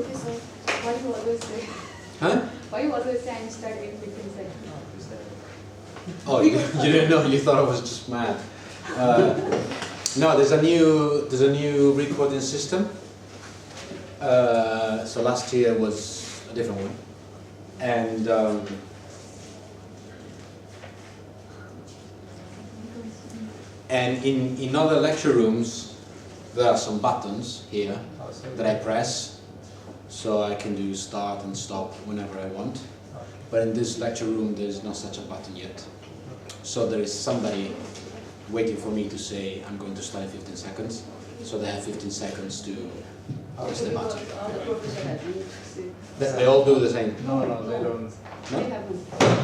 Professor, why you always say? Huh? Why you always say I'm studying within seconds? Oh, you didn't know? You thought I was just mad. No, there's a new recording system. So last year was a different one, and in other lecture rooms there are some buttons here that I press, so I can do start and stop whenever I want. But in this lecture room there's no such a button yet. So there is somebody waiting for me to say I'm going to start in 15 seconds. So they have 15 seconds to press the button. They all do the same? No, they don't. No?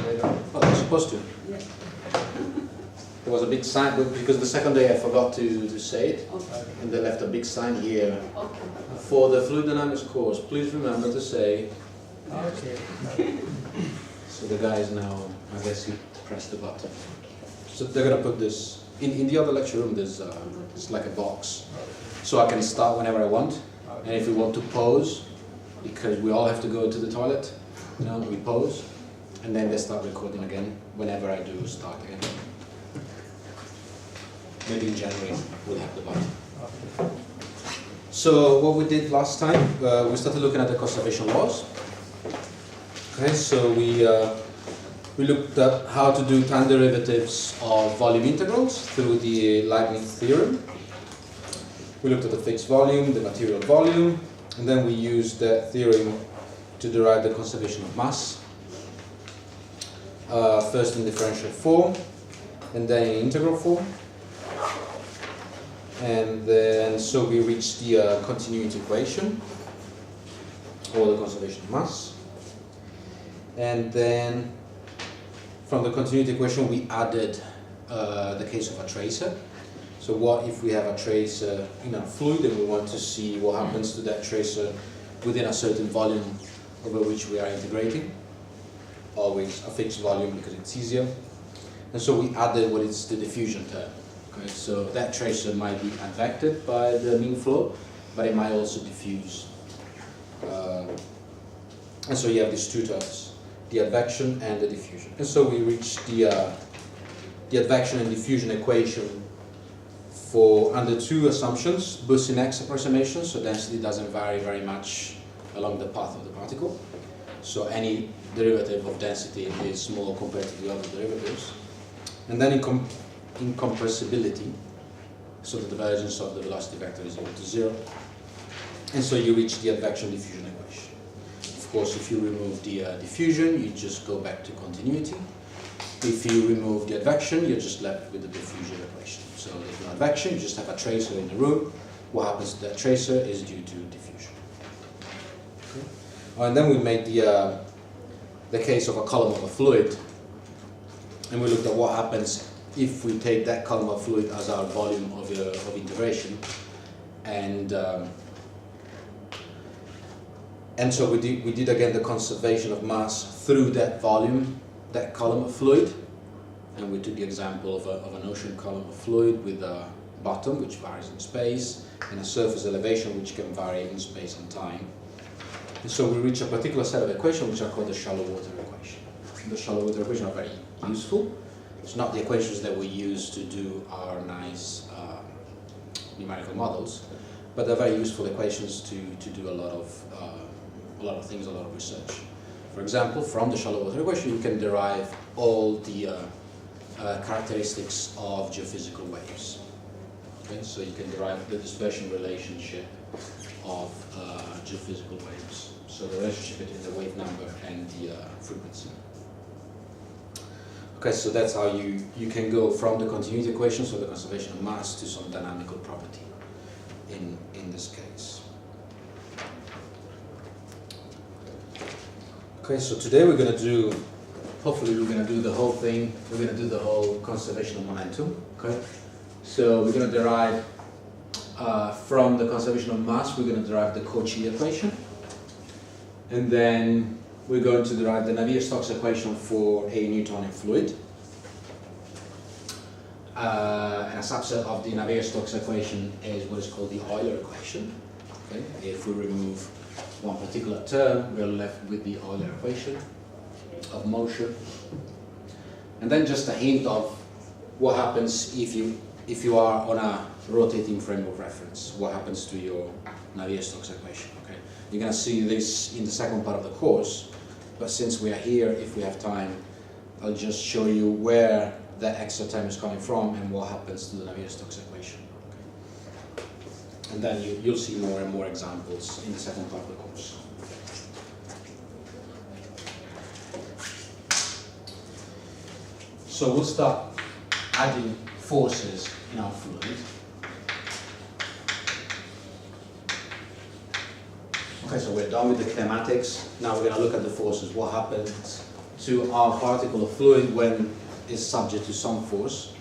They don't. Oh, they're supposed to. Yeah. There was a big sign, but because the second day I forgot to say it, Okay. and they left a big sign here. Okay. For the fluid dynamics course, please remember to say. Okay. So the guys now, I guess, you press the button. So they're gonna put this in the other lecture room. There's it's like a box, so I can start whenever I want. And if we want to pause, because we all have to go to the toilet, we pause, and then they start recording again whenever I do start again. Maybe in January we'll have the button. So what we did last time, we started looking at the conservation laws. Okay, so we looked at how to do time derivatives of volume integrals through the Leibniz theorem. We looked at the fixed volume, the material volume, and then we used that theorem to derive the conservation of mass. First in differential form, and then in integral form. And then, so we reached the continuity equation, or the conservation of mass. And then, from the continuity equation, we added the case of a tracer. So what if we have a tracer in a fluid and we want to see what happens to that tracer within a certain volume over which we are integrating? Always a fixed volume because it's easier. And so we added what is the diffusion term. Okay, so that tracer might be advected by the mean flow, but it might also diffuse. And so you have these two terms, the advection and the diffusion. And so we reach the advection and diffusion equation for under two assumptions, Bus-in-X approximation, so density doesn't vary very much along the path of the particle. So any derivative of density is small compared to the other derivatives. And then incompressibility, so the divergence of the velocity vector is equal to 0. And so you reach the advection diffusion equation. Of course, if you remove the diffusion, you just go back to continuity. If you remove the advection, you're just left with the diffusion equation. So there's no advection, you just have a tracer in the room. What happens to that tracer is due to diffusion. Okay. And then we made the case of a column of a fluid, and we looked at what happens if we take that column of fluid as our volume of integration, and so we did again the conservation of mass through that volume, that column of fluid, and we took the example of an ocean column of fluid with a bottom which varies in space and a surface elevation which can vary in space and time. And so we reach a particular set of equations which are called the shallow water equation. The shallow water equations are very useful. It's not the equations that we use to do our nice numerical models, but they're very useful equations to do a lot of things, a lot of research. For example, from the shallow water equation, you can derive all the characteristics of geophysical waves. Okay, so you can derive the dispersion relationship of geophysical waves. So the relationship between the wave number and the frequency. Okay, so that's how you can go from the continuity equation, so the conservation of mass, to some dynamical property in this case. Okay, so today we're going to do, hopefully we're going to do the whole thing, we're going to do the whole conservation of momentum. Okay, so we're going to derive from the conservation of mass, we're going to derive the Cauchy equation, and then we're going to derive the Navier-Stokes equation for a Newtonian fluid. And a subset of the Navier-Stokes equation is what is called the Euler equation. Okay? If we remove one particular term, we're left with the Euler Equation of motion. And then just a hint of what happens if you are on a rotating frame of reference. What happens to your Navier-Stokes equation? Okay, you're going to see this in the second part of the course, but since we are here, if we have time, I'll just show you where the extra term is coming from and what happens to the Navier-Stokes equation. Okay. And then you'll see more and more examples in the second part of the course. So we'll start adding forces in our fluid. Okay, so we're done with the kinematics. Now we're going to look at the forces. What happens to our particle of fluid when it's subject to some force?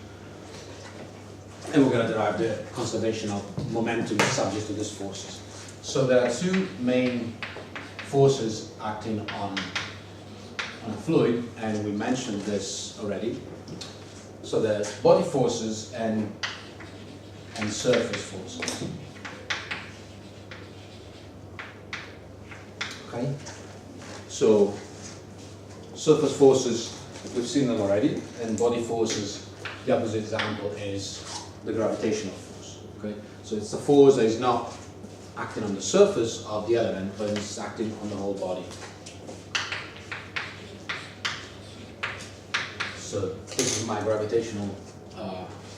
And we're going to derive the conservation of momentum subject to these forces. So there are two main forces acting on a fluid, and we mentioned this already. So there's body forces and surface forces. Okay? So surface forces, we've seen them already, and body forces, the opposite example is the gravitational force. Okay? So it's a force that is not acting on the surface of the element, but it's acting on the whole body. So this is my gravitational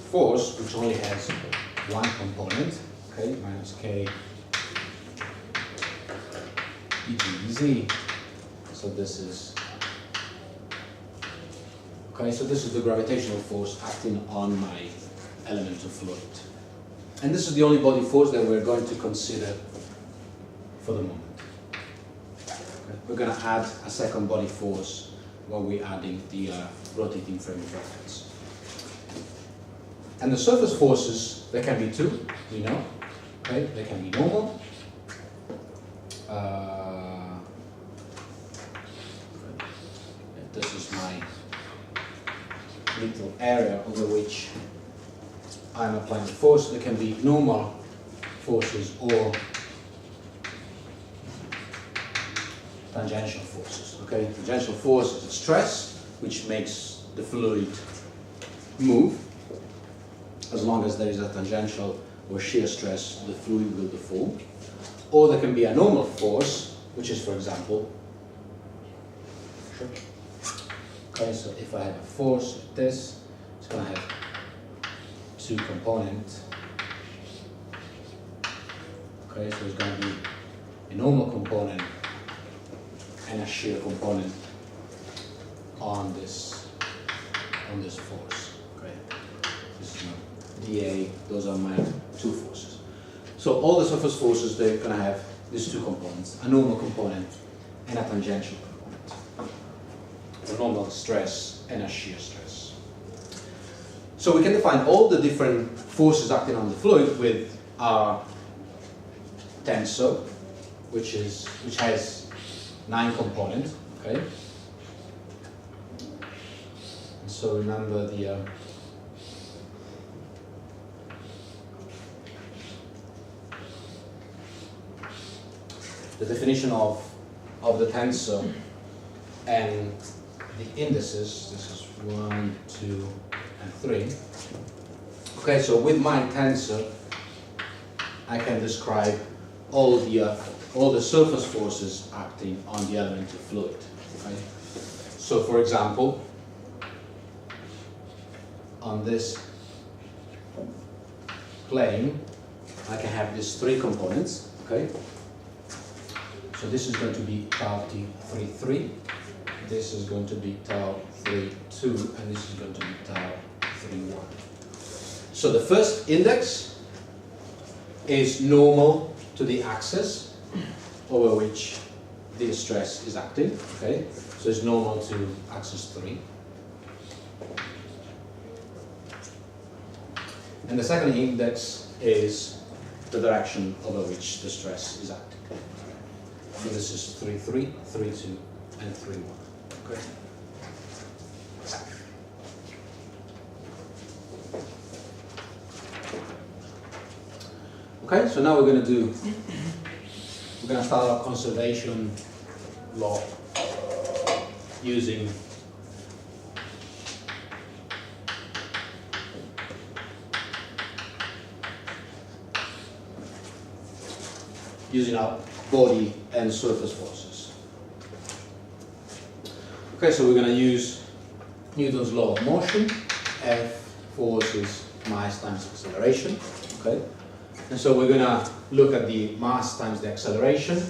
force, which only has one component, okay, minus k dz. So this is the gravitational force acting on my element of fluid. And this is the only body force that we're going to consider for the moment. Okay. We're going to add a second body force while we're adding the rotating frame of reference. And the surface forces, there can be two, we know. Okay, they can be normal. This is my little area over which I'm applying the force. There can be normal forces or tangential forces. Okay, tangential force is a stress which makes the fluid move. As long as there is a tangential or shear stress, the fluid will deform. Or there can be a normal force, which is, for example, okay, so if I have a force like this, it's going to have two components. Okay, so it's going to be a normal component and a shear component on this force. Okay, this is my dA. Those are my two forces. So all the surface forces, they're going to have these two components: a normal component and a tangential component. A normal stress and a shear stress. So we can define all the different forces acting on the fluid with our tensor, which has 9 components. Okay. And so remember the definition of the tensor and the indices. This is 1, 2, and 3. Okay, so with my tensor, I can describe all the surface forces acting on the element of fluid. Okay? So, for example, on this plane, I can have these 3 components. Okay. So this is going to be tau t3,3. This is going to be tau 3,2, and this is going to be tau 3,1. So the first index is normal to the axis over which the stress is acting. Okay, so it's normal to axis 3. And the second index is the direction over which the stress is acting. So this is 3,3, 3,2, and 3,1. Okay. Okay, so now we're going we're going to start our conservation law using our body and surface forces. Okay, so we're going to use Newton's law of motion. F force is mass times acceleration. Okay, and so we're going to look at the mass times the acceleration,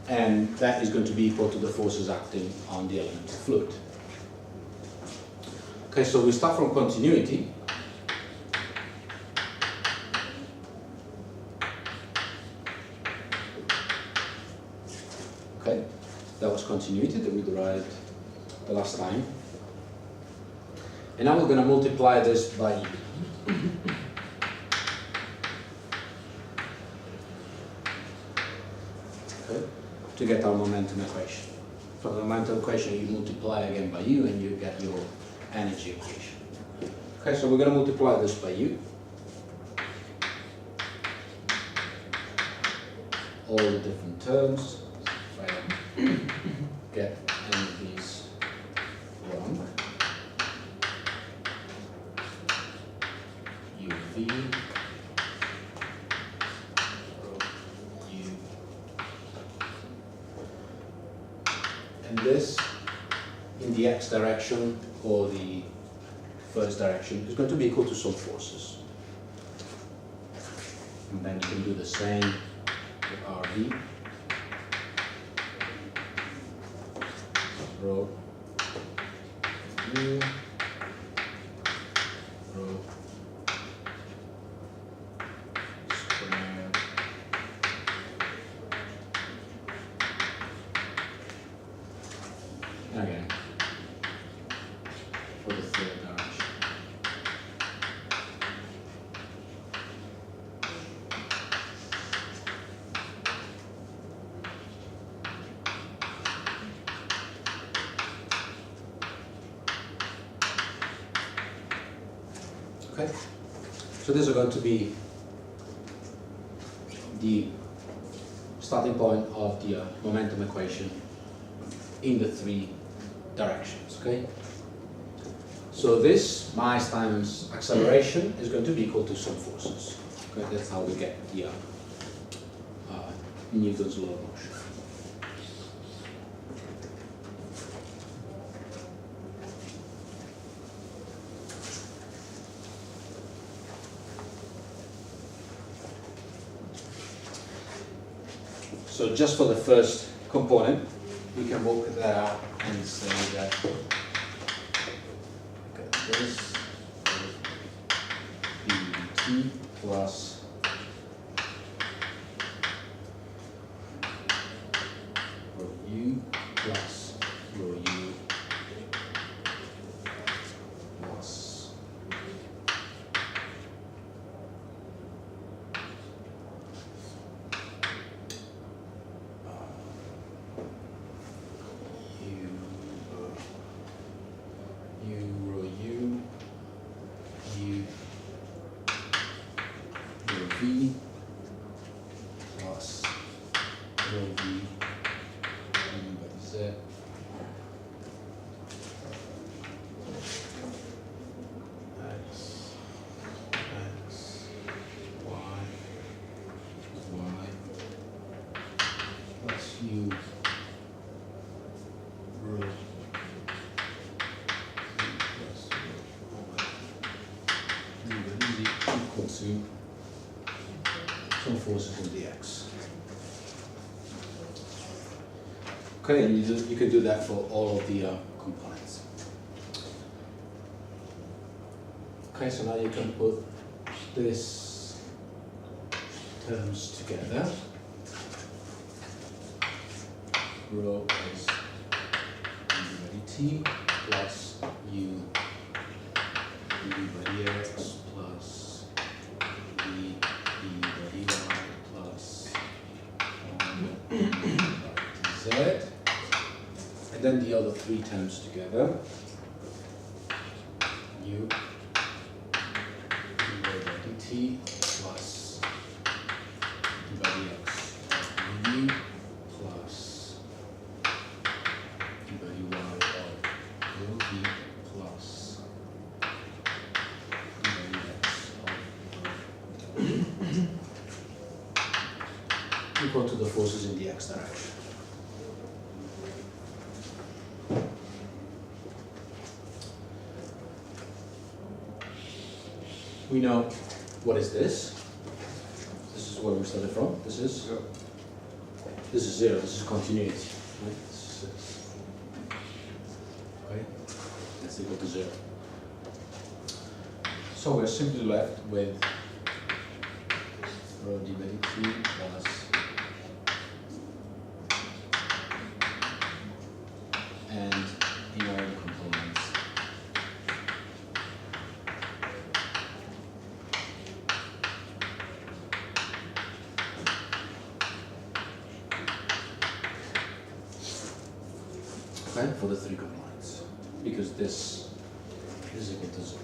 and that is going to be equal to the forces acting on the element of fluid. Okay, so we start from continuity. Okay, that was continuity that we derived the last time. And now we're going to multiply this by U. Okay, to get our momentum equation. From the momentum equation, you multiply again by U and you get your energy equation. Okay, so we're going to multiply this by U. All the different terms. Get any of these wrong. UV, U, and this in the x direction or the first direction is going to be equal to some forces. And then you can do the same with RV. Rho U, rho square again for the third direction. Okay, so these are going to be the starting point of the momentum equation in the three directions. Okay, so this mass times acceleration is going to be equal to some forces. Okay, that's how we get the Newton's law of motion. So just for the first component, we can work that out and say that this dt plus rho u plus rho u plus V plus rho V by Z X Y plus U rho plus equal to some forces in the x. Okay, and you can do that for all of the components. Okay, so now you can put these terms together. Rho is t plus u d by dx plus v d by dy plus z, and then the other three terms together. U d by dt plus d by dx equal to the forces in the x direction. We know what is this. This is where we started from. This is 0. This is continuity. Right? Okay. That's equal to 0. So we're simply left with rho d by dt plus and in all the components. Okay, for the 3 components, because this is equal to 0.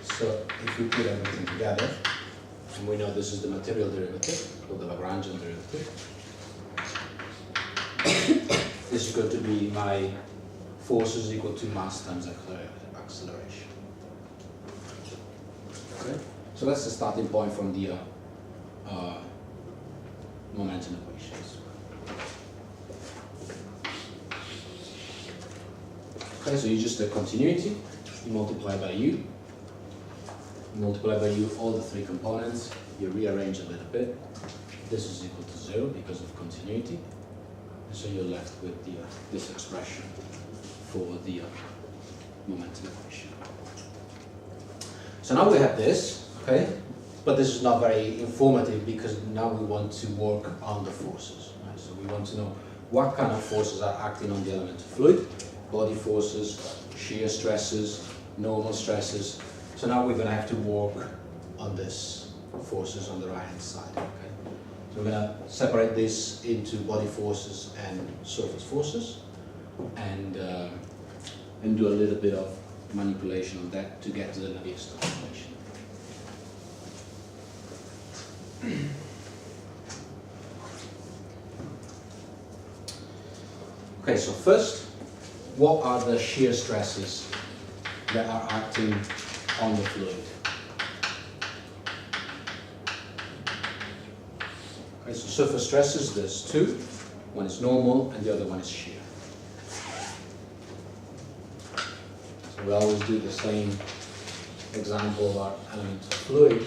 So if we put everything together, and we know this is the material derivative, or the Lagrangian derivative, this is going to be my forces equal to mass times acceleration. Okay, so that's the starting point from the momentum equations. Okay, so you just the continuity, you multiply by u. Multiply by u all the 3 components, you rearrange a little bit. This is equal to 0 because of continuity. And so you're left with the, this expression for the momentum equation. So now we have this, okay? But this is not very informative because now we want to work on the forces. Right? So we want to know what kind of forces are acting on the element of fluid, body forces, shear stresses, normal stresses. So now we're going to have to work on this forces on the right hand side. Okay? So we're going to separate this into body forces and surface forces, and do a little bit of manipulation on that to get to the Navier-Stokes equation. Okay, so first, what are the shear stresses that are acting on the fluid? Okay, so surface stresses, there's 2. One is normal and the other one is shear. So we always do the same example of our element of fluid.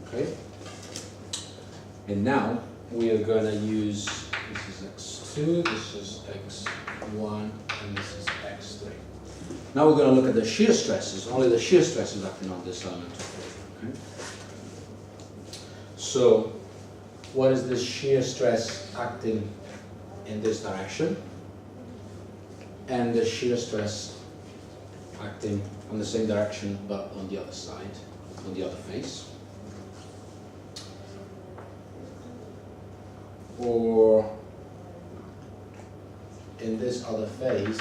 Okay. And now we are going to use, this is x2, this is x1, and this is x3. Now we're going to look at the shear stresses, only the shear stresses acting on this element of fluid. Okay? So what is the shear stress acting in this direction? And the shear stress acting on the same direction but on the other side, on the other face. Or in this other phase,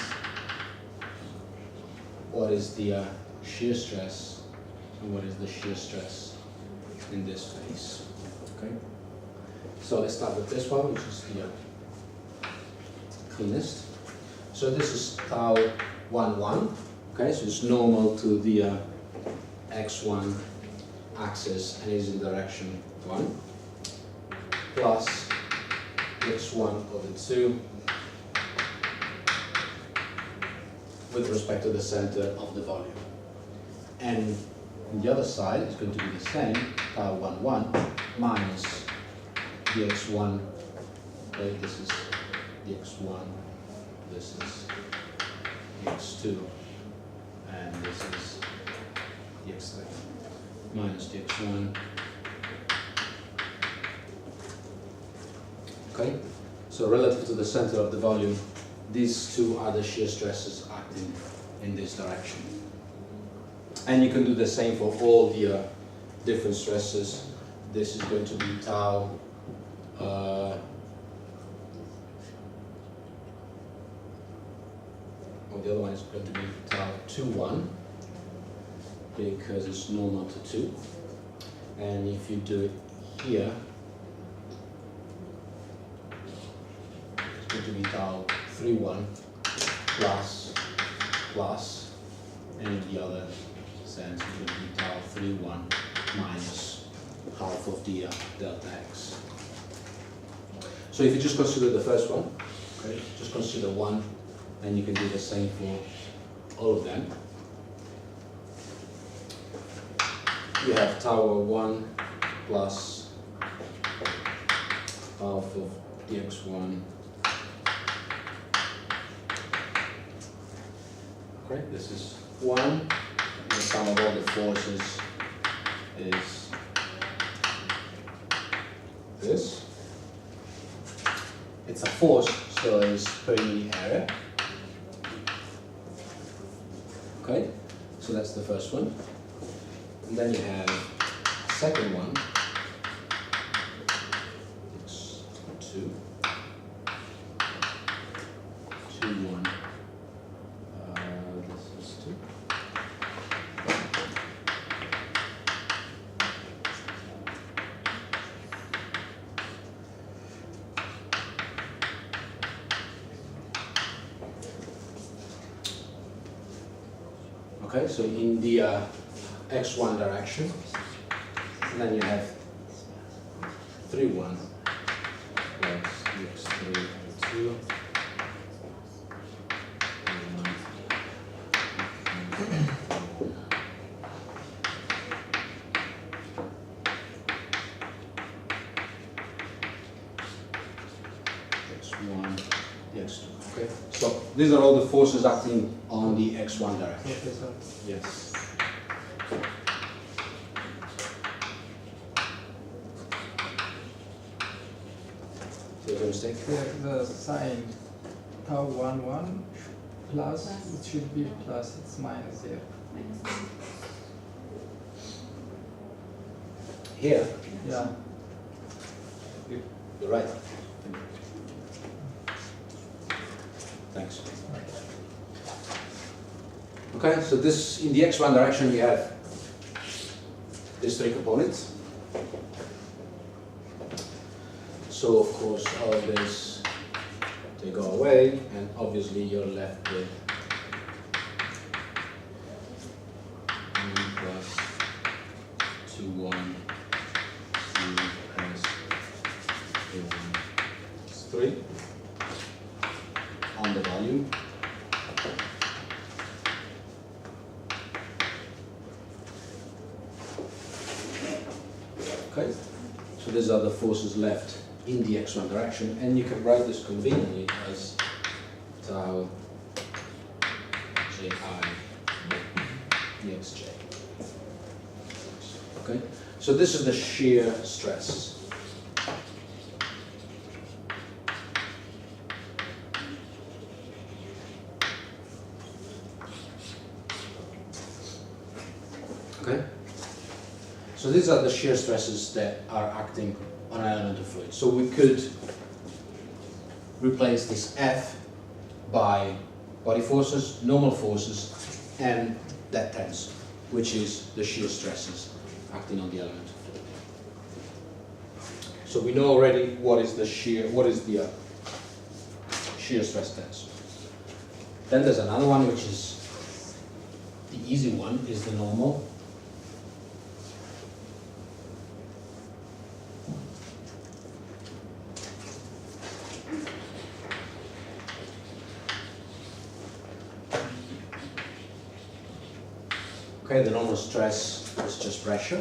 what is the shear stress and what is the shear stress in this phase? Okay. So let's start with this one, which is the cleanest. So this is tau 1,1. Okay, so it's normal to the x1 axis and is in direction 1 plus x1 over 2 with respect to the center of the volume. And on the other side is going to be the same, tau 1,1 minus the x1, okay, this is the x1, this is the x2, and this is the x3, minus the x1. Okay, so relative to the center of the volume, these two are the shear stresses acting in this direction. And you can do the same for all the different stresses. This is going to be tau the other one is going to be tau 2,1 because it's normal to 2. And if you do it here, it's going to be tau 3,1 plus, and in the other sense it's going to be v1 minus half of the delta x. So if you just consider the first one, okay, just consider 1, and you can do the same for all of them. You have tower 1 plus half of dx1. Okay, this is 1. And the sum of all the forces is this. It's a force, so it's per unit area. Okay, so that's the first one. And then you have the second one. It's 2. 2, 1. This is 2. Okay, so in the x1 direction, and then you have 3, 1 plus x3, 2. x1, x2. Okay, so these are all the forces acting on the x1 direction. Okay, so Yes. There's a mistake. the sign tau 1 1 plus, it should be plus, it's minus here. Here, Yeah. you're right. Thanks. Okay, so this, in the x1 direction, you have these 3 components. So of course all this, they go away, and obviously you're left with 1 plus 2, 1, 2 plus 3 on the volume. Okay, so these are the forces left in the x1 direction, and you can write this conveniently as tau ji dxj. Okay, so this is the shear stress. Okay, so these are the shear stresses that are acting on an element of fluid. So we could replace this F by body forces, normal forces, and that tensor, which is the shear stresses acting on the element of fluid. So we know already what is the shear stress tensor. Then there's another one, which is the easy one, is the normal. Okay, the normal stress is just pressure.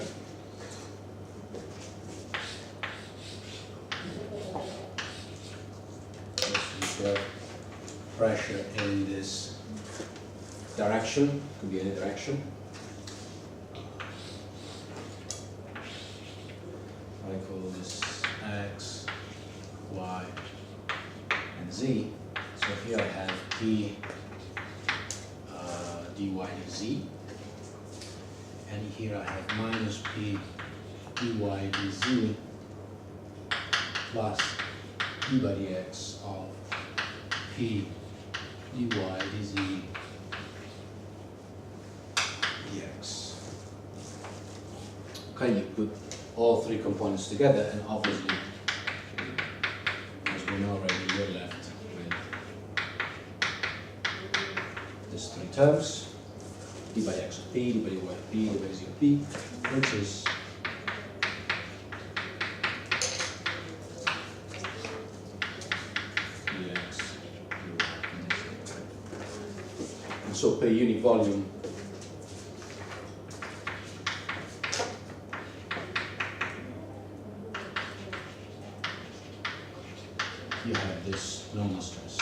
So pressure in this direction, could be any direction. I call this X, Y, and Z. So here I have P, dy dz. And here I have minus P dy dz plus d by dx of P dy dz dx. Okay, you put all 3 components together, and obviously, as we know already, you're left with these 3 terms. D by x of P, d by dy of P, d by z of P, which is and so per unit volume you have this normal stress.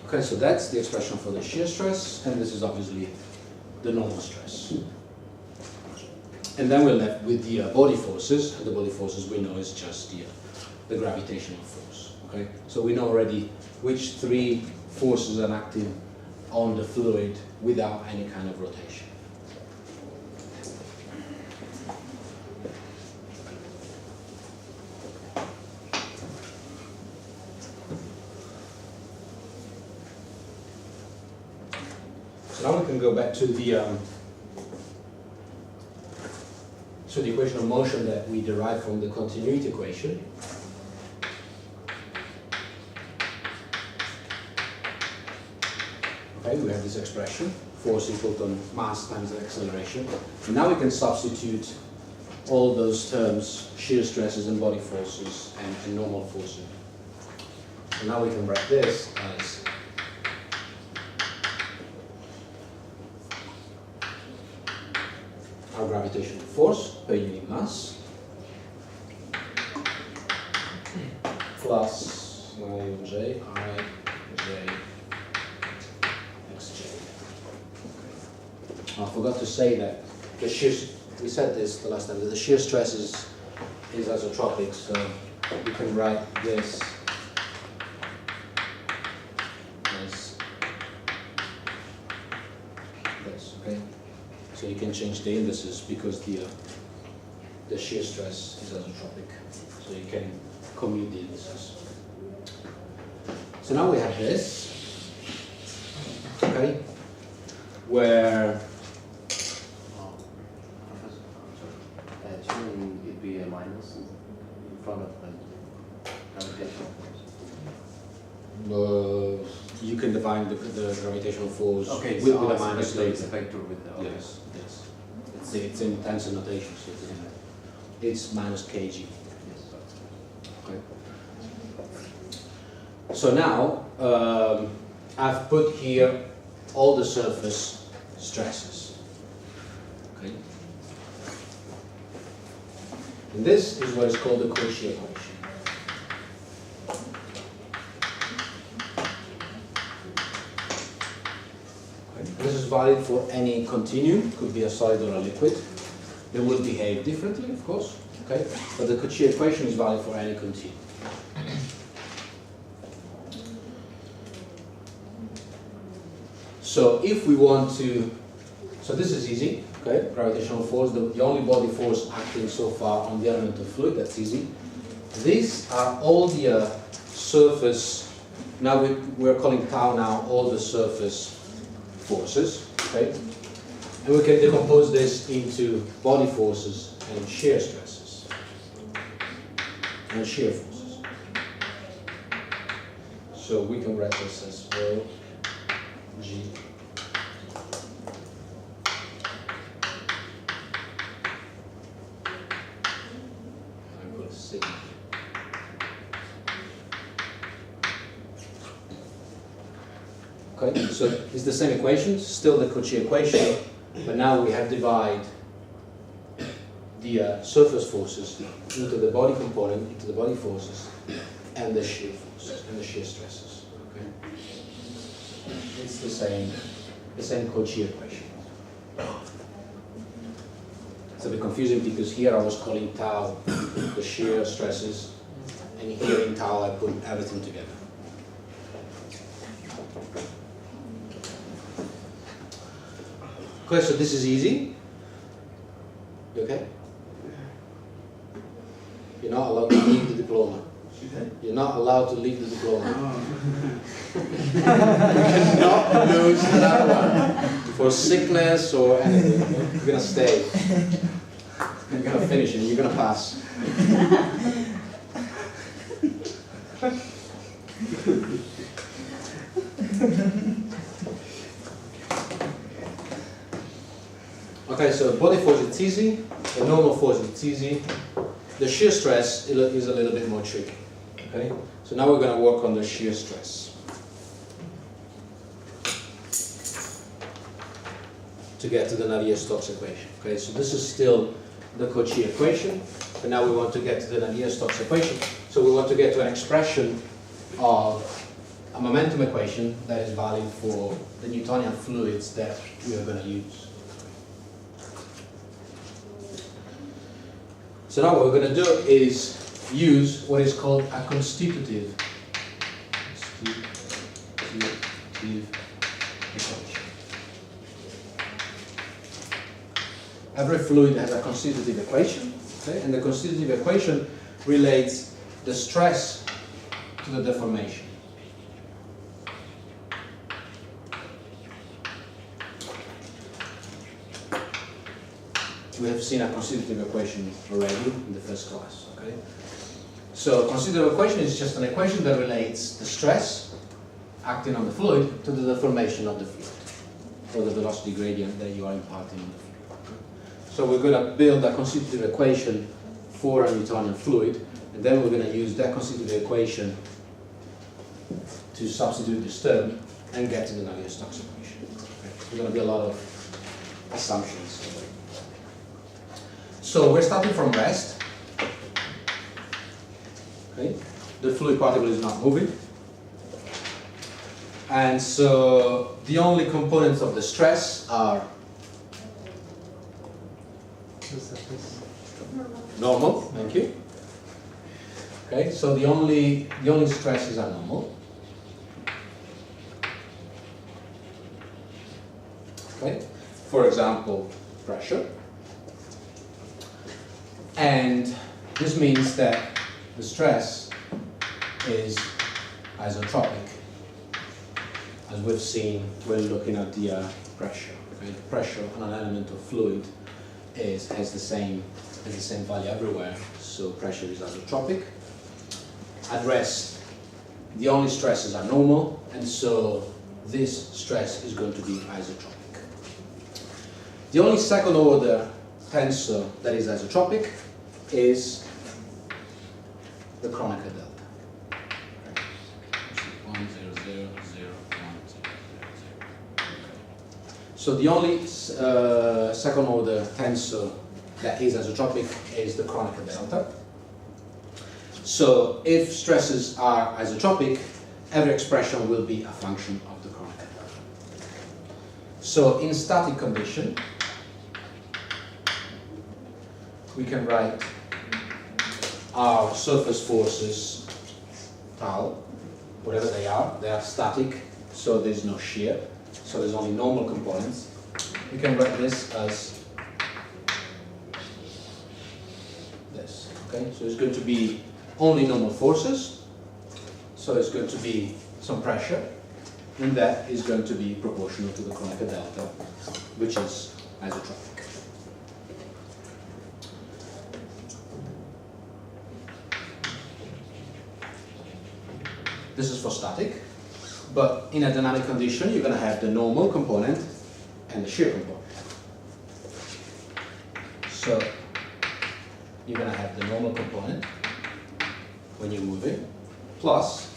Okay, so that's the expression for the shear stress, and this is obviously the normal stress. And then we're left with the body forces, and the body forces we know is just the gravitational force. Okay, so we know already which three forces are acting on the fluid without any kind of rotation. So now we can go back to the equation of motion that we derived from the continuity equation. Okay, we have this expression, force equal to mass times the acceleration. And now we can substitute all those terms, shear stresses and body forces and normal forces. So now we can write this as our gravitational force per unit mass plus J I J xj. I forgot to say that the shear, we said this the last time, that the shear stress is isotropic, so you can write this as this, okay? So you can change the indices because the shear stress is isotropic, so you can commute the indices. So now we have this, okay, where shouldn't it be a minus in front of the gravitational force? you can define the gravitational force Okay, with so a minus it's a later. vector with the, okay. Yes, yes. It's in tensor notation, so it's minus kg. Yes. Okay. So now I've put here all the surface stresses. Okay. And this is what is called the Cauchy equation. Okay. This is valid for any continuum, could be a solid or a liquid. They will behave differently, of course. Okay, but the Cauchy equation is valid for any continuum. So if we want to, so this is easy, okay, gravitational force, the only body force acting so far on the element of fluid, that's easy. These are all the surface, now we're calling tau now all the surface forces, okay? And we can decompose this into body forces and shear stresses and shear forces. So we can write this as rho G equals sigma. Okay, so it's the same equation, still the Cauchy equation, but now we have divided the surface forces into the body component, into the body forces, and the shear forces, and the shear stresses. Okay, it's the same Cauchy equation. It's a bit confusing because here I was calling tau the shear stresses, and here in tau I put everything together. Okay, so this is easy. You okay? You're not allowed to leave the diploma. You're not allowed to leave the diploma. You cannot lose that one for sickness or anything. Okay? You're gonna stay. You're gonna finish it. You're gonna pass. Okay, so body force is easy, the normal force is easy, the shear stress is a little bit more tricky. Okay, so now we're going to work on the shear stress to get to the Navier-Stokes equation. Okay, so this is still the Cauchy equation, but now we want to get to the Navier-Stokes equation. So we want to get to an expression of a momentum equation that is valid for the Newtonian fluids that we are going to use. So now what we're going to do is use what is called a constitutive equation. Every fluid has a constitutive equation, okay? And the constitutive equation relates the stress to the deformation. We have seen a constitutive equation already in the first class, okay? So constitutive equation is just an equation that relates the stress acting on the fluid to the deformation of the fluid, or the velocity gradient that you are imparting on the fluid. So we're going to build a constitutive equation for a Newtonian fluid, and then we're going to use that constitutive equation to substitute this term and get to the Navier-Stokes equation. Okay? There's going to be a lot of assumptions. So we're starting from rest. Okay? The fluid particle is not moving. And so the only components of the stress are normal, thank you. Okay, so the only stresses are normal. Okay, for example, pressure. And this means that the stress is isotropic, as we've seen when looking at the pressure. Okay? Pressure on an element of fluid has the same value everywhere, so pressure is isotropic. At rest, the only stresses are normal, and so this stress is going to be isotropic. The only second order tensor that is isotropic is the Kronecker delta. 1, 0, 0, 0, 1, 0, 0. So the only second order tensor that is isotropic is the Kronecker delta. So if stresses are isotropic, every expression will be a function of the Kronecker delta. So in static condition, we can write our surface forces, tau, whatever they are static, so there's no shear, so there's only normal components. We can write this as this, okay? So it's going to be only normal forces, so it's going to be some pressure, and that is going to be proportional to the Kronecker delta, which is isotropic. This is for static, but in a dynamic condition, you're going to have the normal component and the shear component. So you're going to have the normal component when you're moving, plus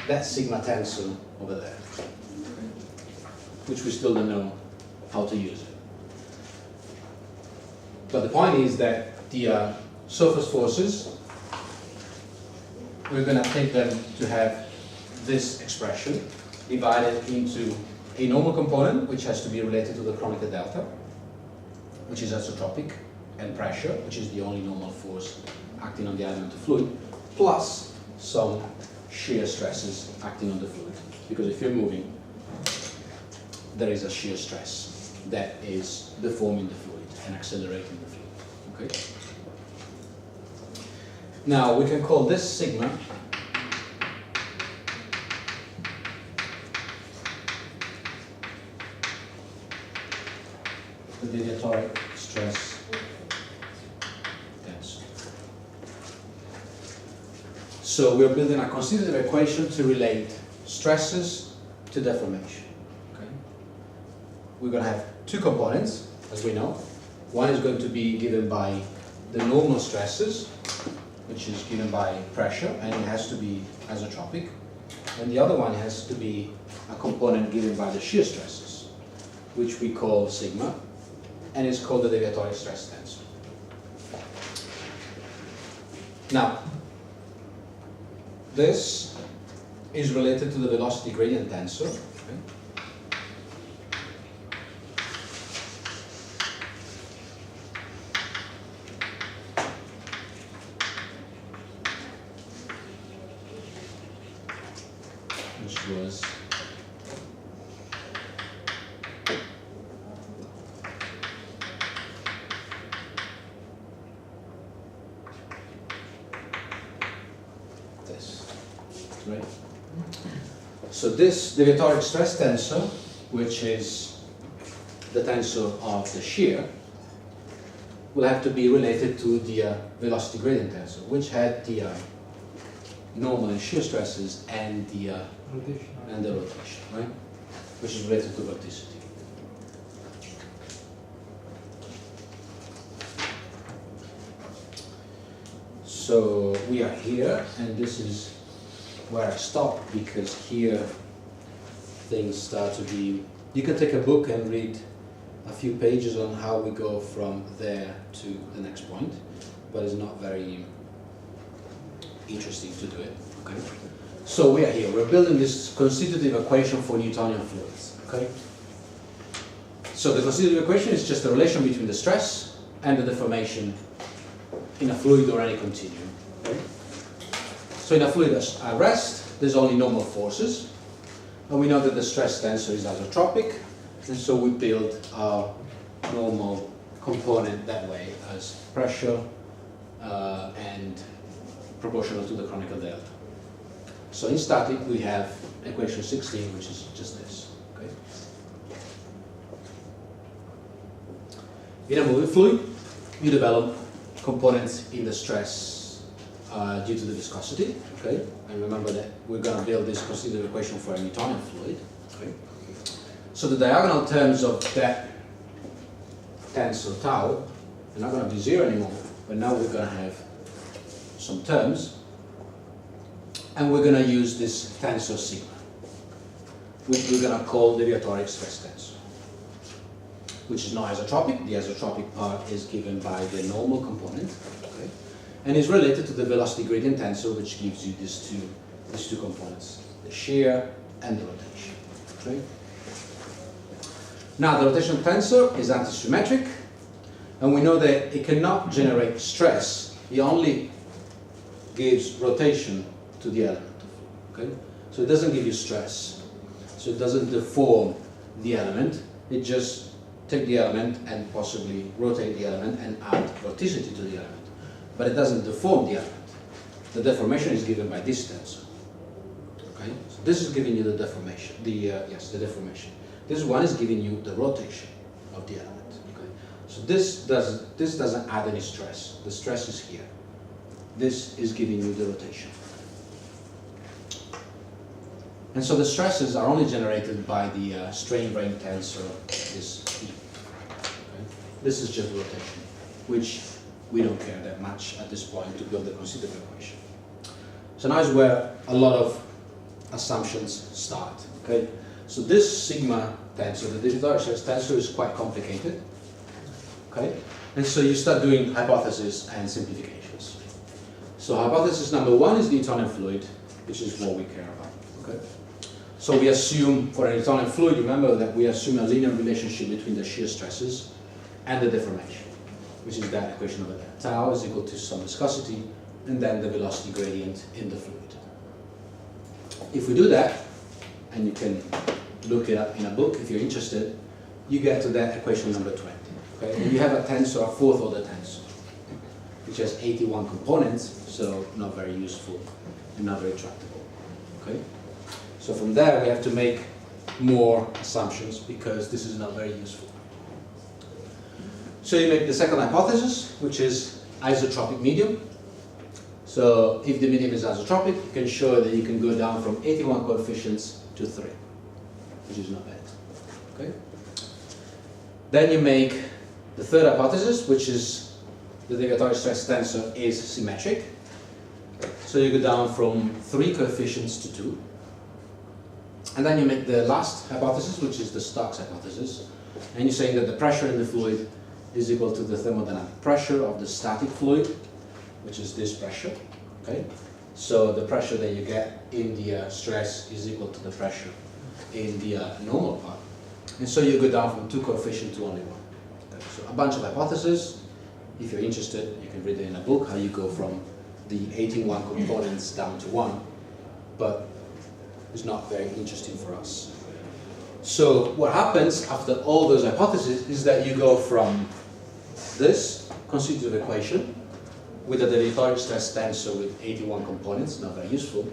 that sigma tensor over there, which we still don't know how to use it. But the point is that the surface forces, we're going to take them to have this expression divided into a normal component, which has to be related to the Kronecker delta, which is isotropic, and pressure, which is the only normal force acting on the element of fluid, plus some shear stresses acting on the fluid. Because if you're moving, there is a shear stress that is deforming the fluid and accelerating the fluid. Okay? Now we can call this sigma the deviatoric stress tensor. So we're building a constitutive equation to relate stresses to deformation. Okay? We're going to have two components, as we know. One is going to be given by the normal stresses, which is given by pressure, and it has to be isotropic. And the other one has to be a component given by the shear stresses, which we call sigma, and it's called the deviatoric stress tensor. Now, this is related to the velocity gradient tensor. Okay? Which was this, right? So this deviatoric stress tensor, which is the tensor of the shear, will have to be related to the velocity gradient tensor, which had the normal and shear stresses and the rotation, right? Which is related to vorticity. So we are here, and this is where I stop, because here things start to be. You can take a book and read a few pages on how we go from there to the next point, but it's not very interesting to do it. Okay. So we are here. We're building this constitutive equation for Newtonian fluids. Okay. So the constitutive equation is just the relation between the stress and the deformation in a fluid or any continuum. Okay. So in a fluid at rest, there's only normal forces, and we know that the stress tensor is isotropic, and so we build our normal component that way as pressure and proportional to the chronicle delta. So in static we have equation 16, which is just this. Okay. In a moving fluid, you develop components in the stress due to the viscosity. Okay. And remember that we're going to build this constitutive equation for a Newtonian fluid. Okay. So the diagonal terms of that tensor tau are not going to be zero anymore, but now we're going to have some terms, and we're going to use this tensor sigma, which we're going to call deviatoric stress tensor, which is not isotropic. The isotropic part is given by the normal component, okay, and is related to the velocity gradient tensor, which gives you these two components, the shear and the rotation. Okay. Now the rotation tensor is antisymmetric, and we know that it cannot generate stress. It only gives rotation to the element. Okay? So it doesn't give you stress. So it doesn't deform the element. It just takes the element and possibly rotate the element and add vorticity to the element. But it doesn't deform the element. The deformation is given by this tensor. Okay? So this is giving you the deformation. The deformation. This one is giving you the rotation of the element. Okay? So this doesn't add any stress. The stress is here. This is giving you the rotation. And so the stresses are only generated by the strain rate tensor, this E. Okay? This is just rotation, which we don't care that much at this point to build the constitutive equation. So now is where a lot of assumptions start. Okay? So this sigma tensor, the deviatoric stress tensor, is quite complicated. Okay? And so you start doing hypotheses and simplifications. So hypothesis number one is the Newtonian fluid, which is what we care about. Okay? So we assume, for a Newtonian fluid, remember that we assume a linear relationship between the shear stresses and the deformation, which is that equation over there. Tau is equal to some viscosity, and then the velocity gradient in the fluid. If we do that, and you can look it up in a book if you're interested, you get to that equation number 20. Okay? And you have a tensor, a fourth order tensor, which has 81 components, so not very useful and not very tractable. Okay? So from there we have to make more assumptions because this is not very useful. So you make the second hypothesis, which is isotropic medium. So So if the medium is isotropic, you can show that you can go down from 81 coefficients to 3, which is not bad. Okay. Then you make the third hypothesis, which is the deviatory stress tensor is symmetric. So you go down from 3 coefficients to 2. And then you make the last hypothesis, which is the Stokes hypothesis. And you're saying that the pressure in the fluid is equal to the thermodynamic pressure of the static fluid, which is this pressure. Okay? So the pressure that you get in the stress is equal to the pressure in the normal part. And so you go down from 2 coefficients to only 1. Okay? So a bunch of hypotheses. If you're interested, you can read it in a book, how you go from the 81 components down to 1. But it's not very interesting for us. So what happens after all those hypotheses is that you go from this constitutive equation with a deviatory stress tensor with 81 components, not very useful,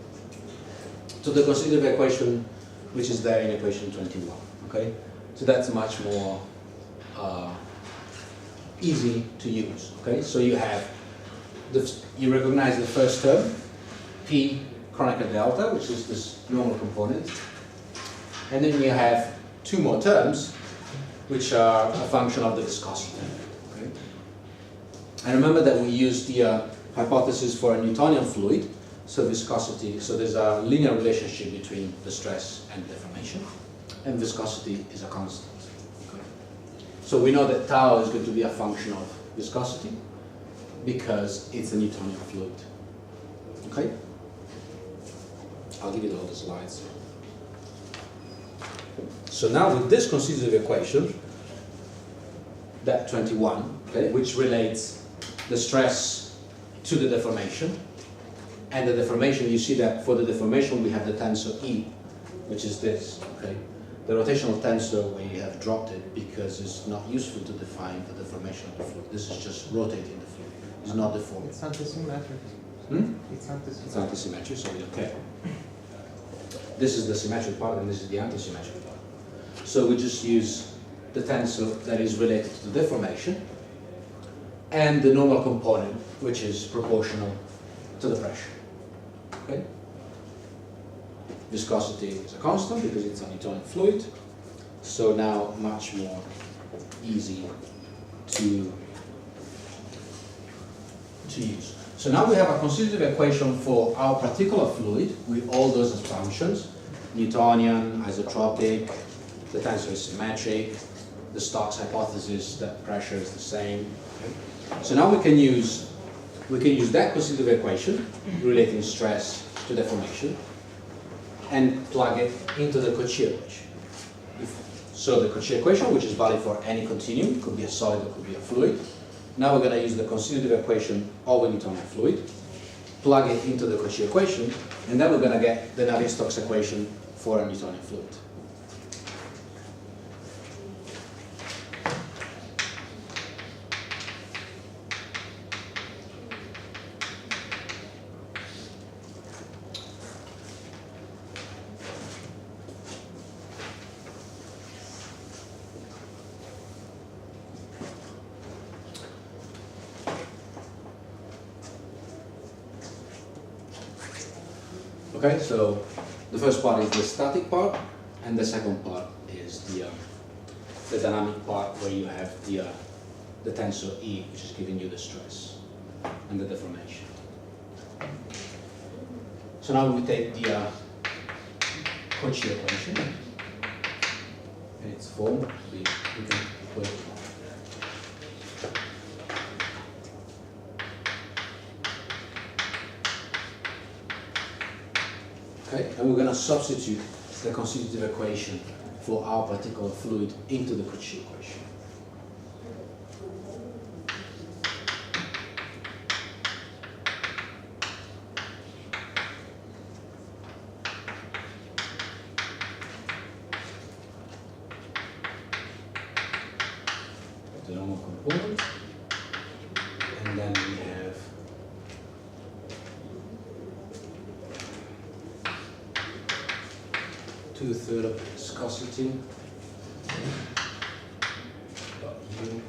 to the constitutive equation which is there in equation 21. Okay, so that's much more easy to use. Okay, so you have you recognize the first term, P Kronecker delta, which is this normal component, and then you have 2 more terms, which are a function of the viscosity. Okay? And remember that we use the hypothesis for a Newtonian fluid, so viscosity. So there's a linear relationship between the stress and deformation, and viscosity is a constant. Okay? So we know that tau is going to be a function of viscosity because it's a Newtonian fluid. Okay? I'll give you all the slides. So now with this constitutive equation, that 21, okay, which relates the stress to the deformation, and the deformation, you see that for the deformation we have the tensor E, which is this. Okay, the rotational tensor we have dropped it because it's not useful to define the deformation of the fluid. This is just rotating the fluid. It's not deforming. It's antisymmetric. It's antisymmetric, so okay. This is the symmetric part and this is the antisymmetric part. So we just use the tensor that is related to the deformation and the normal component, which is proportional to the pressure. Okay? Viscosity is a constant because it's a Newtonian fluid. So now much more easy to use. So now we have a constitutive equation for our particular fluid with all those assumptions: Newtonian, isotropic, the tensor is symmetric, the Stokes hypothesis that pressure is the same. Okay? So now we can use that constitutive equation relating stress to deformation and plug it into the Cauchy equation. So the Cauchy equation, which is valid for any continuum, could be a solid or could be a fluid. Now we're going to use the constitutive equation of a Newtonian fluid, plug it into the Cauchy equation, and then we're going to get the Navier-Stokes equation for a Newtonian fluid. Okay, so the first part is the static part, and the second part is the dynamic part, where you have the tensor E, which is giving you the stress and the deformation. So now we take the Cauchy equation in its form. We can equate it. Okay, and we're going to substitute the constitutive equation for our particular fluid into the Cauchy equation. The normal component, and then we have two-thirds of viscosity dot U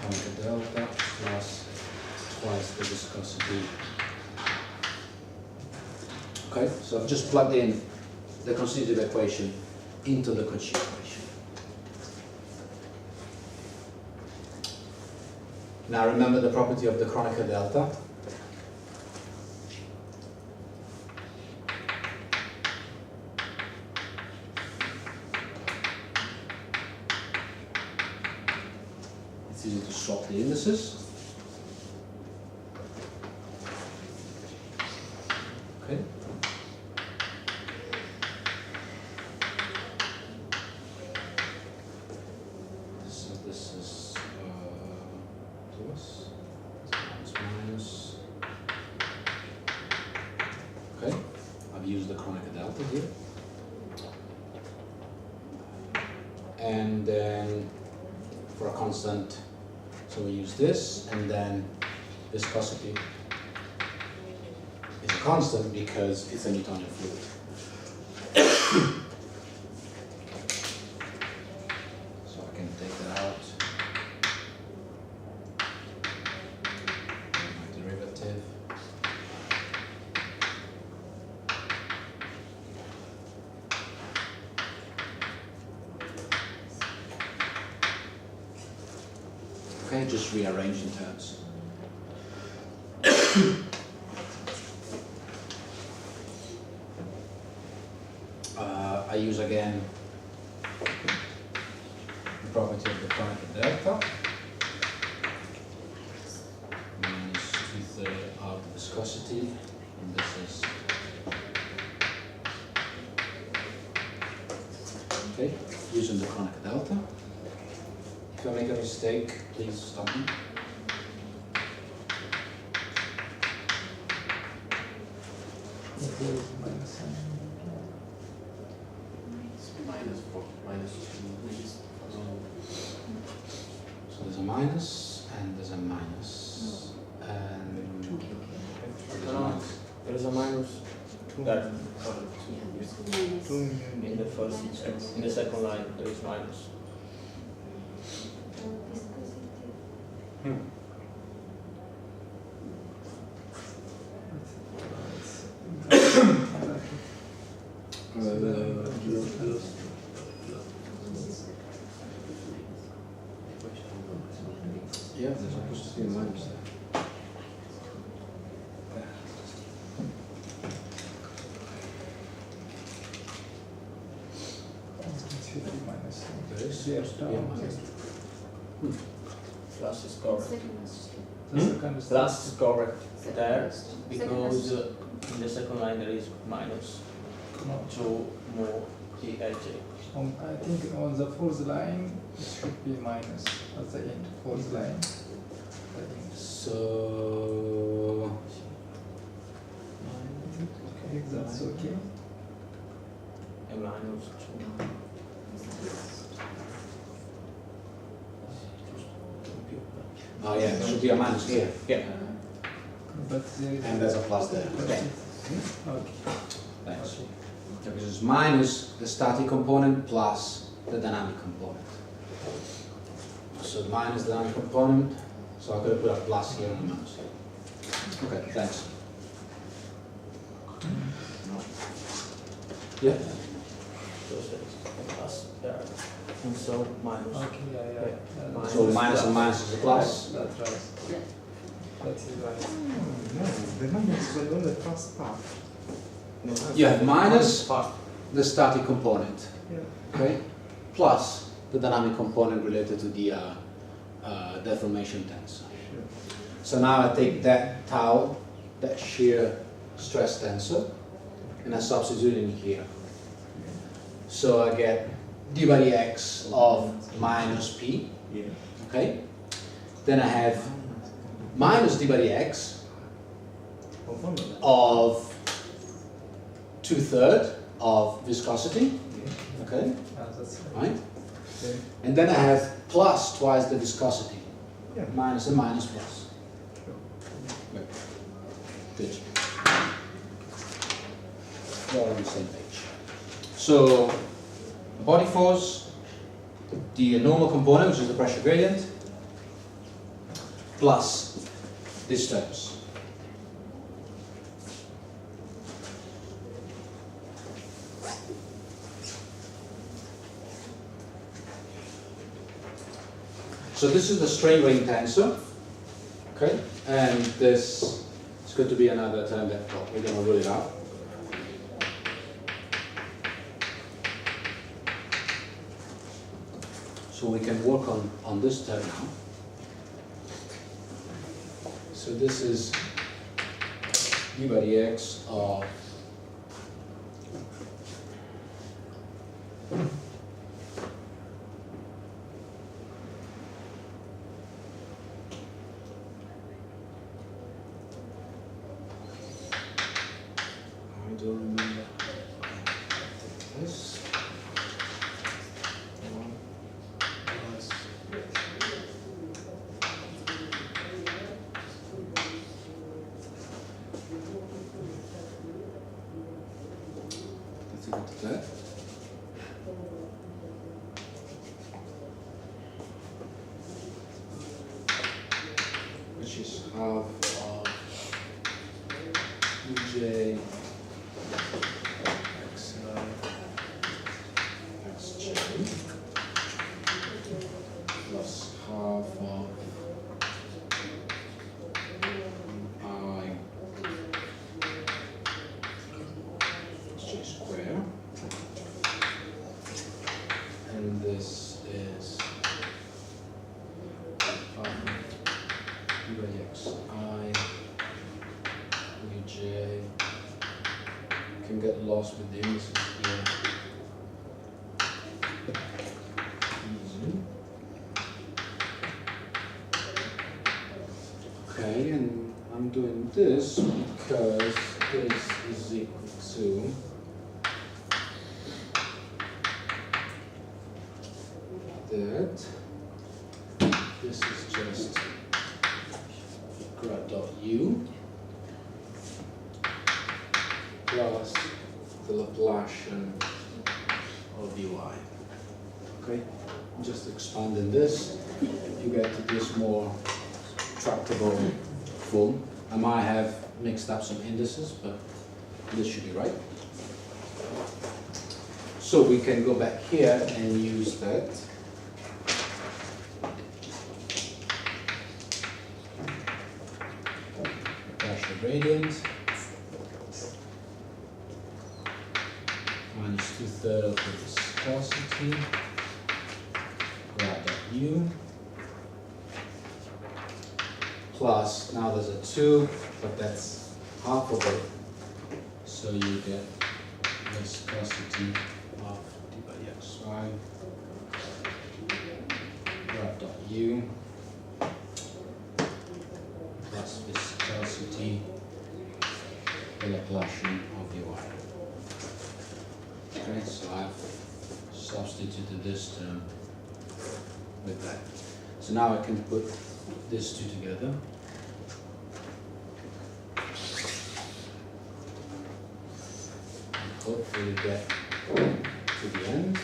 Kronecker delta plus twice the Okay, so I've just plugged in the constitutive equation into the Cauchy equation. Now remember the property of the Kronecker delta. It's easy to swap the indices. Okay. So this is plus, minus. Okay, I've used the Kronecker delta here. And then for a constant, so we use this, and then viscosity is a constant because it's a Newtonian fluid. So I can take that out. My derivative. Okay, just rearrange in terms. I use again the property of the Kronecker delta minus 2/3 of the viscosity, and this is okay. Using the Kronecker delta. If I make a mistake, please stop me. Minus sign. So there's a minus and there's a minus and there's a minus. There is a minus that in the first, in the second line there is minus. Yeah, there's supposed to be a minus there. Minus. There is Yes, supposed to be a minus. Plus is correct. The second is Plus is correct there because in the second line there is minus no. 2 more ELJ. I think on the fourth line it should be minus at the end. Fourth line. So Okay, that's okay. A minus 2. oh yeah, there should be a minus here. Yeah. But there is And there's a plus there. Okay. Okay. Thanks. Because it's minus the static component plus the dynamic component. So minus the dynamic component, so I could have put a plus here and a minus here. Okay, thanks. Yeah? So there is a plus there. And so minus. Okay, yeah. Minus. So minus and minus is a plus. That's right. That is right. No, the minus will on the first part. You have minus part. the static component, Yeah. okay, plus the dynamic component related to the deformation tensor. Sure. So now I take that tau, that shear stress tensor, and I substitute in here. So I get d by dx of minus p, Yeah. okay? Then I have minus d by dx of 2/3 of viscosity, okay, That's right. right? Okay. And then I have plus twice the viscosity, Yeah. minus and minus plus. Good. We're all on the same page. So, the body force, the normal component, which is the pressure gradient, plus these terms. So this is the strain rate tensor, okay? And this is going to be another term that, well, we're going to rule it out. So we can work on this term now. So this is d by dx of I don't remember this. One plus that's equal to that. Which is half of uj xj plus half of I xj square, and this is d by dx I uj can get lost with the indices here. Easy. Okay, and I'm doing this because this is equal to that. This is just grad dot u plus the Laplacian of ui. Okay, just expanding this, you get to this more tractable form. I might have mixed up some indices, but this should be right. So we can go back here and use that. Laplacian gradient minus 2/3 of the viscosity, grad dot u, plus, now there's a 2, but that's half of it, so you get viscosity of d by dxy, grad dot u, plus viscosity, the Laplacian of ui. Okay, so I've substituted this term with that. So now I can put these two together. And hopefully get to the end.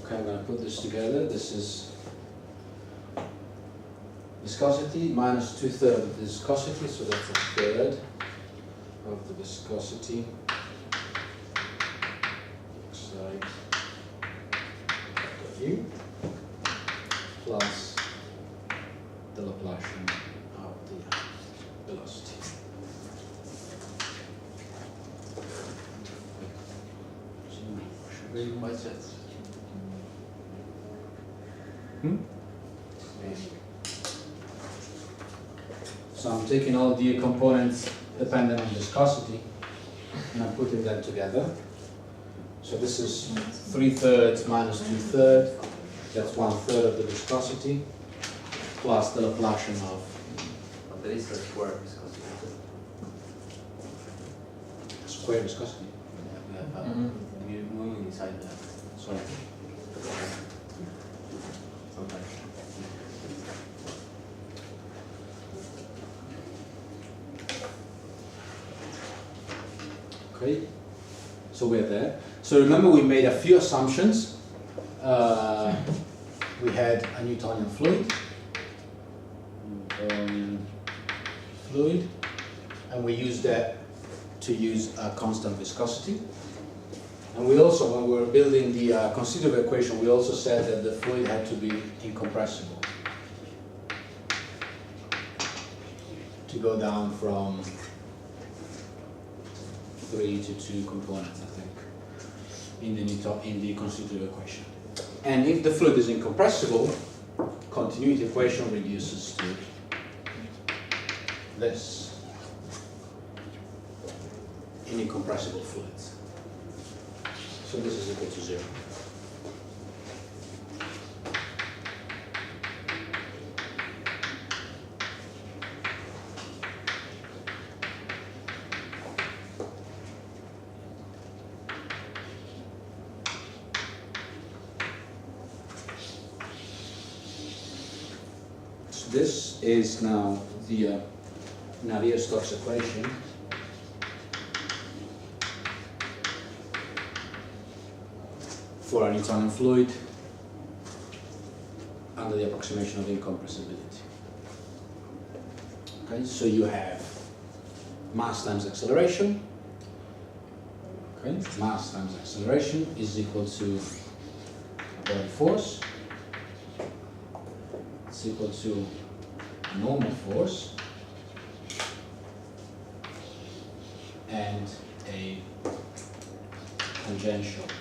Okay, I'm going to put this together. This is viscosity minus 2/3 of the viscosity, so that's 1/3 of the viscosity. Side u plus the Laplacian of the velocity. What's that? So I'm taking all the components dependent on viscosity and I'm putting them together. So this is 3/3 minus 2/3, that's 1/3 of the viscosity, plus the Laplacian of But there is a square viscosity. square viscosity. We have we're moving inside that. Sorry. Sometimes. Okay, so we're there. So remember we made a few assumptions. We had a Newtonian fluid. fluid, and we use that to use a constant viscosity. And we also, when we were building the constitutive equation, we also said that the fluid had to be incompressible to go down from 3 to 2 components, I think, in the constitutive equation. And if the fluid is incompressible, continuity equation reduces to this in incompressible fluids. So this is equal to 0. So this is now the Navier-Stokes equation for a Newtonian fluid under the approximation of incompressibility. Okay, so you have mass times acceleration. Okay, mass times acceleration is equal to body force. It's equal to normal force and a tangential force.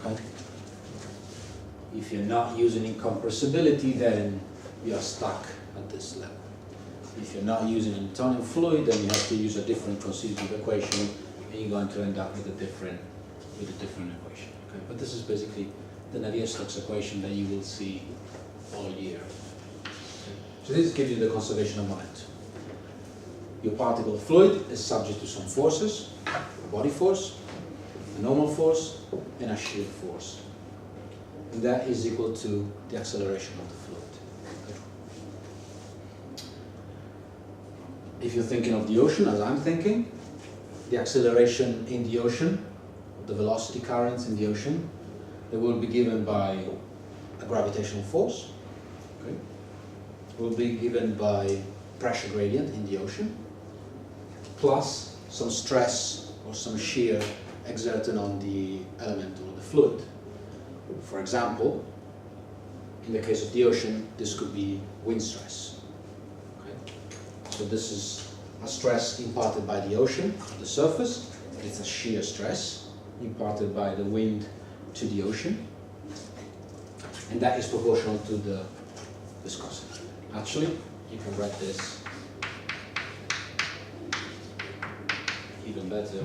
Okay. If you're not using incompressibility, then you are stuck at this level. If you're not using a Newtonian fluid, then you have to use a different constitutive equation, and you're going to end up with a different equation. Okay? But this is basically the Navier-Stokes equation that you will see all year. Okay? So this gives you the conservation of momentum. Your particle fluid is subject to some forces: a body force, a normal force, and a shear force. And that is equal to the acceleration of the fluid. If you're thinking of the ocean, as I'm thinking, the acceleration in the ocean, the velocity currents in the ocean, they will be given by a gravitational force, okay? Will be given by pressure gradient in the ocean, plus some stress or some shear exerted on the element or the fluid. For example, in the case of the ocean, this could be wind stress. So this is a stress imparted by the ocean to the surface. It's a shear stress imparted by the wind to the ocean. And that is proportional to the viscosity. Actually, you can write this even better.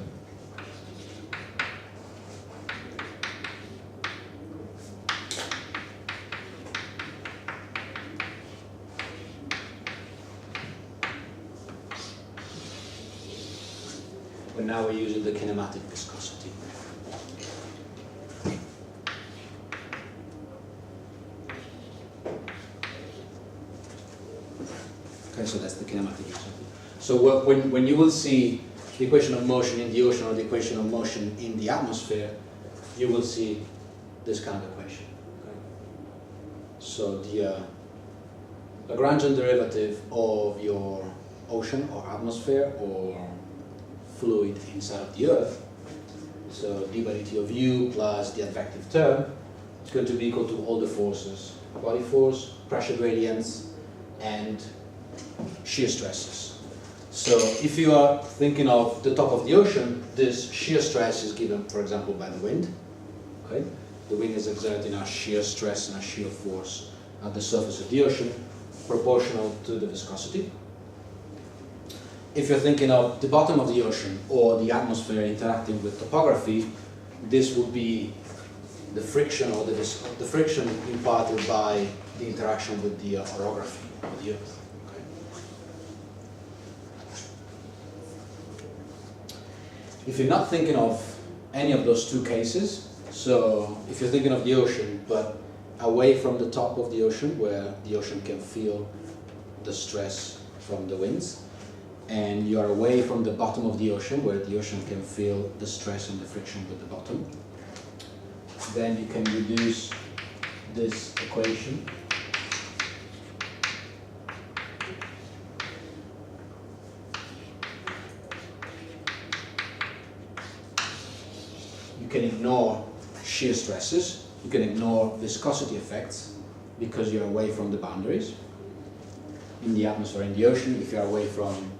But now we're using the kinematic viscosity. Okay, so that's the kinematic viscosity. So when you will see the equation of motion in the ocean or the equation of motion in the atmosphere, you will see this kind of equation. Okay? So the Lagrangian derivative of your ocean or atmosphere or fluid inside of the Earth, so d by dt of u plus the advective term, is going to be equal to all the forces: body force, pressure gradients, and shear stresses. So if you are thinking of the top of the ocean, this shear stress is given, for example, by the wind. Okay? The wind is exerting a shear stress and a shear force at the surface of the ocean, proportional to the viscosity. If you're thinking of the bottom of the ocean or the atmosphere interacting with topography, this would be the friction or the friction imparted by the interaction with the orography of the Earth. Okay. If you're not thinking of any of those two cases, so if you're thinking of the ocean but away from the top of the ocean where the ocean can feel the stress from the winds, and you are away from the bottom of the ocean, where the ocean can feel the stress and the friction with the bottom, then you can reduce this equation you can ignore shear stresses, you can ignore viscosity effects because you're away from the boundaries in the atmosphere, in the ocean. If you're away from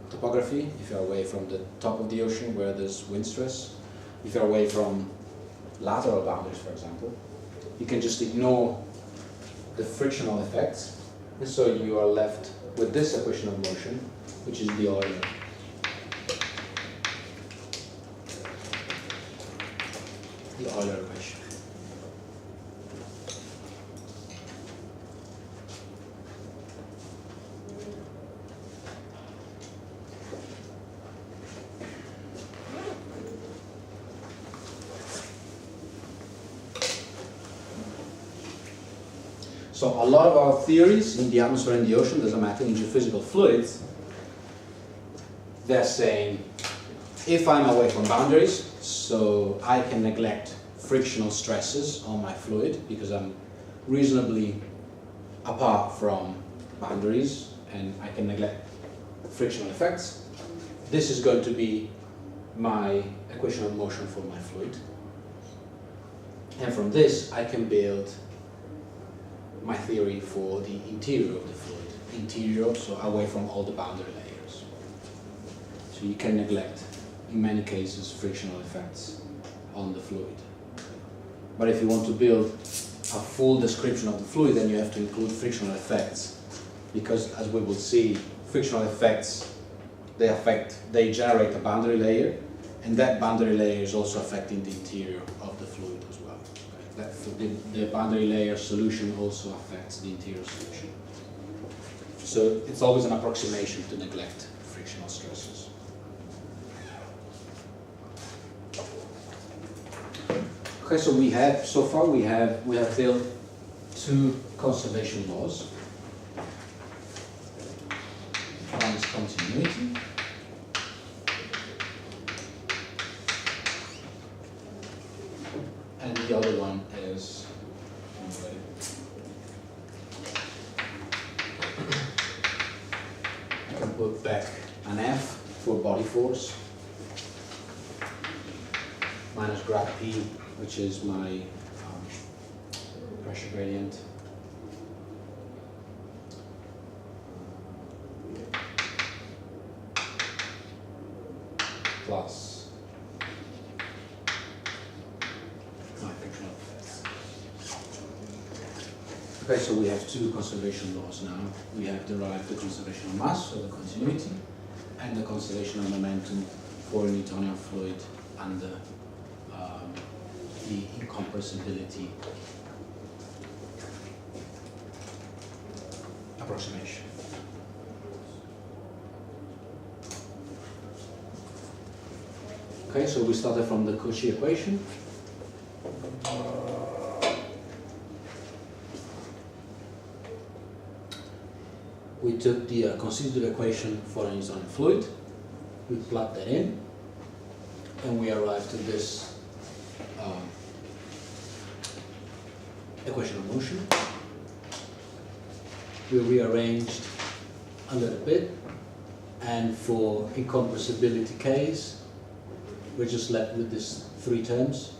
topography, if you're away from the top of the ocean where there's wind stress, if you're away from lateral boundaries, for example, you can just ignore the frictional effects, and so you are left with this equation of motion, which is the Euler. The Euler equation. So a lot of our theories in the atmosphere and the ocean, doesn't matter, in geophysical fluids, they're saying if I'm away from boundaries, so I can neglect frictional stresses on my fluid because I'm reasonably apart from boundaries and I can neglect frictional effects. This is going to be my equation of motion for my fluid. And from this I can build my theory for the interior of the fluid. Interior, so away from all the boundary layers. So you can neglect, in many cases, frictional effects on the fluid. But if you want to build a full description of the fluid, then you have to include frictional effects, because as we will see, frictional effects, they generate a boundary layer, and that boundary layer is also affecting the interior of the fluid as well. The boundary layer solution also affects the interior solution. So it's always an approximation to neglect frictional stresses. Okay, so so far we have built two conservation laws. One is continuity, and the other one is I can put back an F for body force minus grad P, which is my pressure gradient, plus my frictional effects. Okay, so we have two conservation laws now. We have derived the conservation of mass, so the continuity, and the conservation of momentum for a Newtonian fluid under the incompressibility approximation. Okay, so we started from the Cauchy equation. We took the Constitutive Equation for an Newtonian fluid, we plugged that in, and we arrived at this equation of motion. We rearranged a little bit, and for incompressibility case, we're just left with these three terms: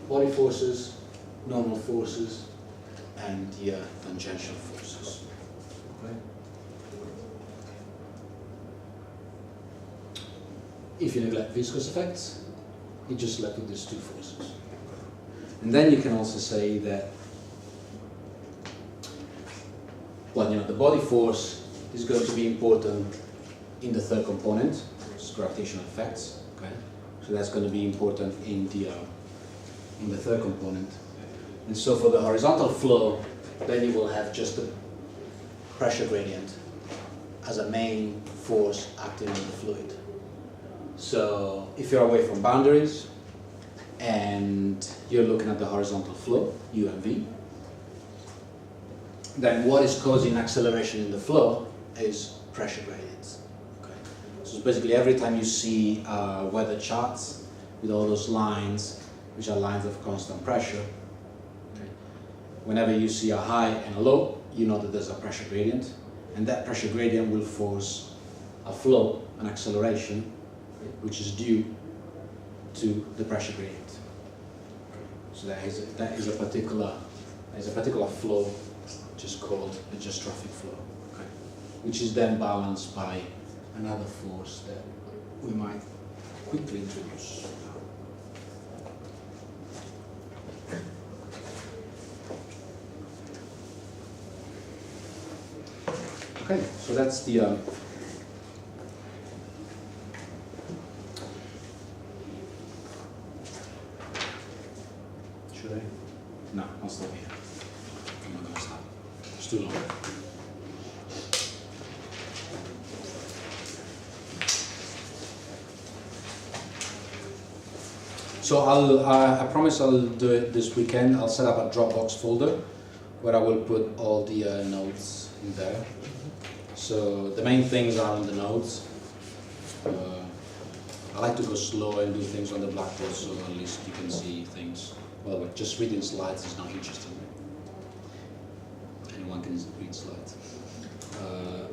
body forces, normal forces, and the tangential forces. Okay. If you neglect viscous effects, you're just left with these two forces. And then you can also say that, well, the body force is going to be important in the third component, which is gravitational effects. Okay, so that's going to be important in the third component. And so for the horizontal flow, then you will have just the pressure gradient as a main force acting on the fluid. So if you're away from boundaries and you're looking at the horizontal flow, U and V, then what is causing acceleration in the flow is pressure gradients. Okay. So basically every time you see weather charts with all those lines, which are lines of constant pressure, okay, whenever you see a high and a low, you know that there's a pressure gradient, and that pressure gradient will force a flow, an acceleration, which is due to the pressure gradient. So that is a particular flow, which is called the geostrophic flow, okay, which is then balanced by another force that we might quickly introduce. Okay, so that's the should I? No, I'll stop here. I'm not going to stop. It's too long. So I promise I'll do it this weekend. I'll set up a Dropbox folder where I will put all the notes in there. So the main things are on the notes. I like to go slow and do things on the blackboard so at least you can see things. Well, but just reading slides is not interesting. Anyone can read slides.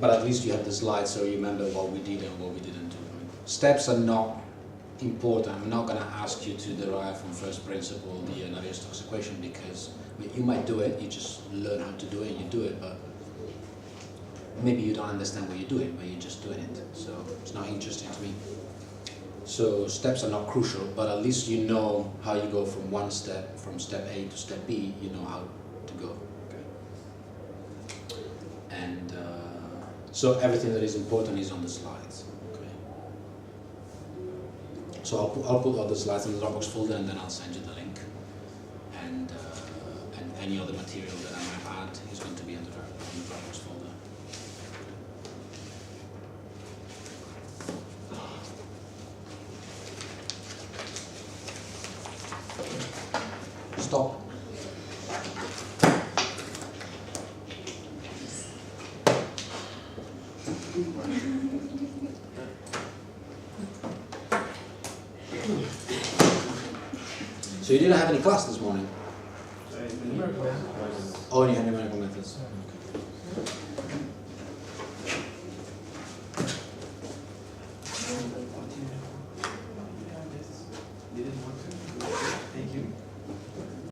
But at least you have the slides so you remember what we did and what we didn't do. Steps are not important. I'm not going to ask you to derive from first principle the Navier-Stokes equation because you might do it, you just learn how to do it and you do it, but maybe you don't understand what you're doing, but you're just doing it. So it's not interesting to me. So steps are not crucial, but at least you know how you go from one step, from step A to step B, you know how to go. Okay. And so everything that is important is on the slides. Okay. So I'll put all the slides in the Dropbox folder and then I'll send you the link. And any other material that I might add is going to be in the Dropbox folder. Stop. So you didn't have any class this morning? Oh, you had numerical methods.